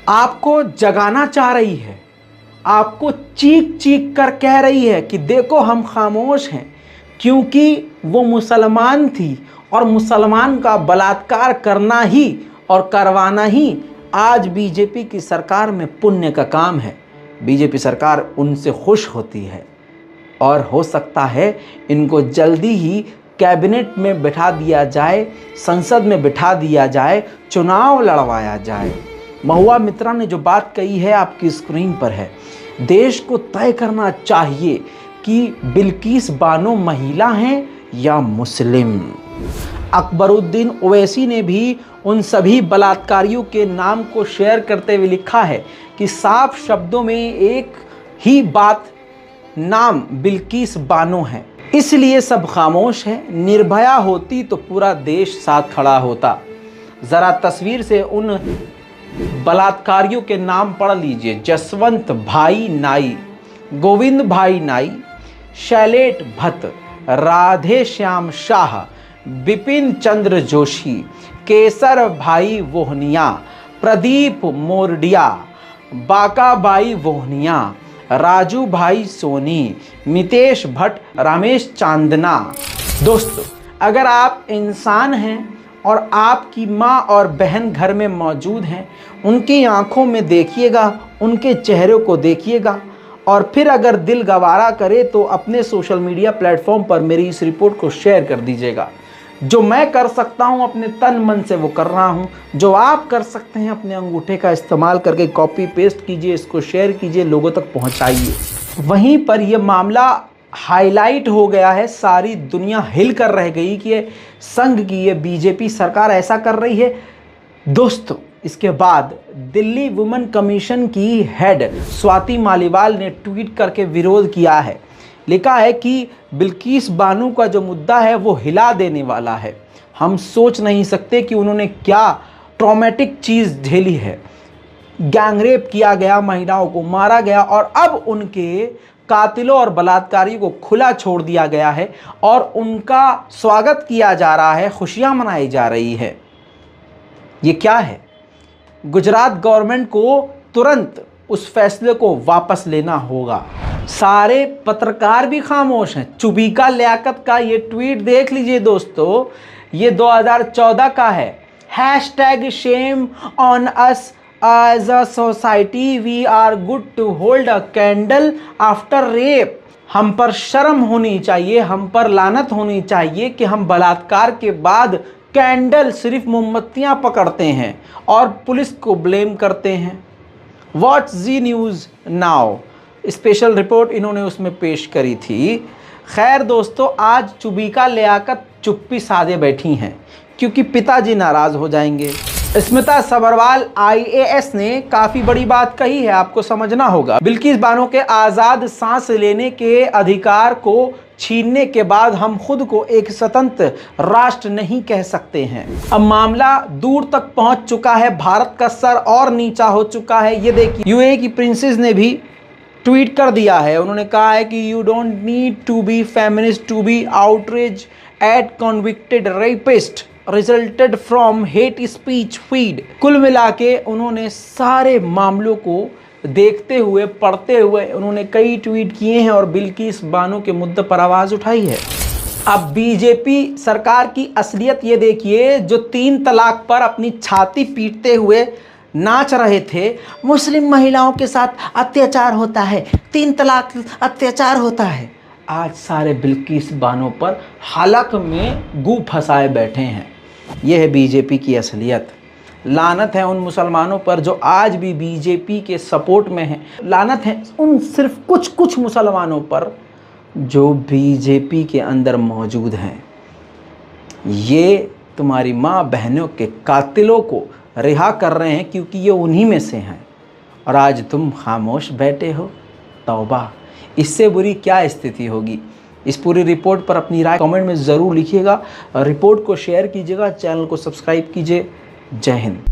आपको जगाना चाह रही है, आपको चीख चीख कर कह रही है कि देखो हम खामोश हैं, क्योंकि वो मुसलमान थी और मुसलमान का बलात्कार करना ही और करवाना ही आज बीजेपी की सरकार में पुण्य का काम है। बीजेपी सरकार उनसे खुश होती है और हो सकता है इनको जल्दी ही कैबिनेट में बिठा दिया जाए, संसद में बिठा दिया जाए, चुनाव लड़वाया जाए। महुआ मित्रा ने जो बात कही है आपकी स्क्रीन पर है। देश को तय करना चाहिए कि बिल्किस बानो महिला हैं या मुस्लिम। अकबरुद्दीन ओवैसी ने भी उन सभी बलात्कारियों के नाम को शेयर करते हुए लिखा है कि साफ शब्दों में एक ही बात, नाम बिल्किस बानो है, इसलिए सब खामोश है। निर्भया होती तो पूरा देश साथ खड़ा होता। ज़रा तस्वीर से उन बलात्कारियों के नाम पढ़ लीजिए। जसवंत भाई नाई, गोविंद भाई नाई, शैलेट भट्ट, राधे श्याम शाह, बिपिन चंद्र जोशी, केसर भाई वोहनिया, प्रदीप मोरडिया, बाका भाई वोहनिया, राजू भाई सोनी, मितेश भट्ट, रमेश चांदना। दोस्तों, अगर आप इंसान हैं और आपकी माँ और बहन घर में मौजूद हैं, उनकी आंखों में देखिएगा, उनके चेहरे को देखिएगा, और फिर अगर दिल गवारा करे तो अपने सोशल मीडिया प्लेटफॉर्म पर मेरी इस रिपोर्ट को शेयर कर दीजिएगा। जो मैं कर सकता हूं अपने तन मन से वो कर रहा हूं, जो आप कर सकते हैं अपने अंगूठे का इस्तेमाल करके कॉपी पेस्ट कीजिए, इसको शेयर कीजिए, लोगों तक पहुंचाइए। वहीं पर यह मामला हाईलाइट हो गया है, सारी दुनिया हिल कर रह गई कि ये संघ की ये बीजेपी सरकार ऐसा कर रही है। दोस्तों, इसके बाद दिल्ली वुमेन कमीशन की हेड स्वाति मालीवाल ने ट्वीट करके विरोध किया है। लिखा है कि बिल्किस बानो का जो मुद्दा है वो हिला देने वाला है। हम सोच नहीं सकते कि उन्होंने क्या ट्रॉमेटिक चीज़ झेली है। गैंगरेप किया गया, महिलाओं को मारा गया और अब उनके कातिलों और बलात्कारियों को खुला छोड़ दिया गया है और उनका स्वागत किया जा रहा है, खुशियां मनाई जा रही है। ये क्या है? गुजरात गवर्नमेंट को तुरंत उस फैसले को वापस लेना होगा। सारे पत्रकार भी खामोश हैं। चुबीका लियाकत का ये ट्वीट देख लीजिए दोस्तों, ये 2014 का है। Hashtag shame on us as a society, we are good to hold a candle after rape. हम पर शर्म होनी चाहिए, हम पर लानत होनी चाहिए कि हम बलात्कार के बाद कैंडल, सिर्फ मोमबत्तियां पकड़ते हैं और पुलिस को ब्लेम करते हैं। व्हाट्स जी न्यूज़ नाउ स्पेशल रिपोर्ट इन्होंने उसमें पेश करी थी। खैर दोस्तों, आज चुबीका लियाकत चुप्पी साधे बैठी हैं क्योंकि पिताजी नाराज हो जाएंगे। स्मिता सभरवाल IAS ने काफ़ी बड़ी बात कही है, आपको समझना होगा। बिल्किस बानो के आज़ाद सांस लेने के अधिकार को छीनने के बाद हम खुद को एक स्वतंत्र राष्ट्र नहीं कह सकते हैं। अब मामला दूर तक पहुंच चुका है, भारत का सर और नीचा हो चुका है। ये देखिए, UAE की प्रिंसेस ने भी ट्वीट कर दिया है। उन्होंने कहा है कि you don't need to be feminist to be outrage at convicted rapist resulted from hate speech feed. कुल मिला के उन्होंने सारे मामलों को देखते हुए, पढ़ते हुए उन्होंने कई ट्वीट किए हैं और बिल्किस बानो के मुद्दे पर आवाज़ उठाई है। अब बीजेपी सरकार की असलियत ये देखिए, जो 3 तलाक पर अपनी छाती पीटते हुए नाच रहे थे, मुस्लिम महिलाओं के साथ अत्याचार होता है, 3 तलाक अत्याचार होता है, आज सारे बिल्किस बानो पर हलक में गू फंसाए बैठे हैं। यह है बीजेपी की असलियत। लानत है उन मुसलमानों पर जो आज भी बीजेपी के सपोर्ट में हैं। लानत है उन सिर्फ कुछ मुसलमानों पर जो बीजेपी के अंदर मौजूद हैं। ये तुम्हारी माँ बहनों के कातिलों को रिहा कर रहे हैं क्योंकि ये उन्हीं में से हैं और आज तुम खामोश बैठे हो। तौबा, इससे बुरी क्या स्थिति होगी। इस पूरी रिपोर्ट पर अपनी राय कमेंट में ज़रूर लिखिएगा। रिपोर्ट को शेयर कीजिएगा, चैनल को सब्सक्राइब कीजिए। जय हिंद।